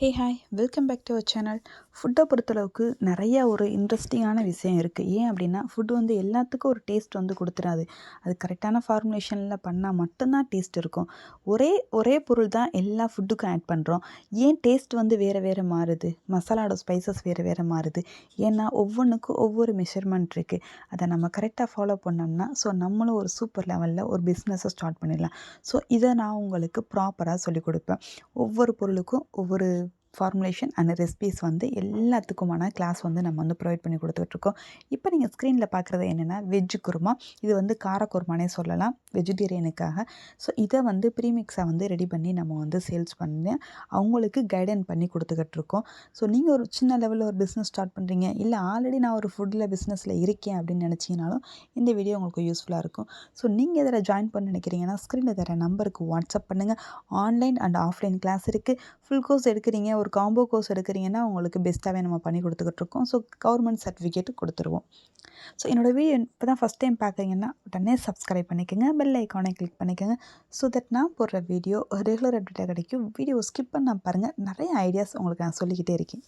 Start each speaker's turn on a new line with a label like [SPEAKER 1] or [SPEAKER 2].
[SPEAKER 1] Hey hi welcome back to our channel. ஃபுட்டை பொறுத்தளவுக்கு நிறைய ஒரு இன்ட்ரெஸ்டிங்கான விஷயம் இருக்குது. ஏன் அப்படின்னா ஃபுட்டு வந்து எல்லாத்துக்கும் ஒரு டேஸ்ட் வந்து கொடுத்துடாது. அது கரெக்டான ஃபார்முலேஷனில் பண்ணால் மட்டும்தான் டேஸ்ட் இருக்கும். ஒரே ஒரே பொருள் தான் எல்லா ஃபுட்டுக்கும் ஆட் பண்ணுறோம். ஏன் டேஸ்ட் வந்து வேறு வேறு மாறுது? மசாலாவோட ஸ்பைசஸ் வேறு வேறு மாறுது. ஏன்னா ஒவ்வொன்றுக்கும் ஒவ்வொரு மெஷர்மெண்ட் இருக்குது. அதை நம்ம கரெக்டாக ஃபாலோ பண்ணோம்னா நம்மளும் ஒரு சூப்பர் லெவலில் ஒரு பிஸ்னஸை ஸ்டார்ட் பண்ணிடலாம். இதை நான் உங்களுக்கு ப்ராப்பராக சொல்லிக் கொடுப்பேன். ஒவ்வொரு பொருளுக்கும் ஒவ்வொரு ஃபார்முலேஷன் அண்ட் ரெசிபீஸ் வந்து எல்லாத்துக்குமான கிளாஸ் வந்து நம்ம வந்து ப்ரொவைட் பண்ணி கொடுத்துட்ருக்கோம். இப்போ நீங்கள் ஸ்க்ரீனில் பார்க்குறது என்னென்னா வெஜ்ஜு குருமா. இது வந்து கார குருமானே சொல்லலாம் வெஜிடேரியனுக்காக. இதை வந்து ப்ரீமிக்ஸாக வந்து ரெடி பண்ணி நம்ம வந்து சேல்ஸ் பண்ணி அவங்களுக்கு கைடன் பண்ணி கொடுத்துக்கிட்ருக்கோம். நீங்கள் ஒரு சின்ன லெவலில் ஒரு பிஸ்னஸ் ஸ்டார்ட் பண்ணுறீங்க, இல்லை ஆல்ரெடி நான் ஒரு ஃபுட்டில் பிஸ்னஸில் இருக்கேன் அப்படின்னு நினச்சிங்கனாலும் இந்த வீடியோ உங்களுக்கு யூஸ்ஃபுல்லாக இருக்கும். நீங்கள் இதில் ஜாயின் பண்ண நினைக்கிறீங்கன்னா ஸ்க்ரீனில் தர நம்பருக்கு வாட்ஸ்அப் பண்ணுங்கள். ஆன்லைன் அண்ட் ஆஃப்லைன் கிளாஸ் இருக்குது. ஃபுல் கோர்ஸ் எடுக்கிறீங்க, ஒரு காம்போ கோர்ஸ் எடுக்கிறீங்கன்னா உங்களுக்கு பெஸ்ட்டாகவே நம்ம பண்ணி கொடுத்துக்கிட்ருக்கோம். கவர்மெண்ட் சர்டிஃபிகேட்டு கொடுத்துருவோம். என்னோடய வீடியோ இப்போ தான் ஃபஸ்ட் டைம் பார்க்குறீங்கன்னா உடனே சப்ஸ்கிரைப் பண்ணிக்கோங்க, பெல் ஐக்கானை கிளிக் பண்ணிக்கோங்க. தட் நான் போடுற வீடியோ ரெகுலர் அப்டேட்டாக கிடைக்கும். வீடியோ ஸ்கிப் பண்ண பாருங்கள், நிறைய ஐடியாஸ் உங்களுக்கு நான் சொல்லிக்கிட்டே இருக்கேன்.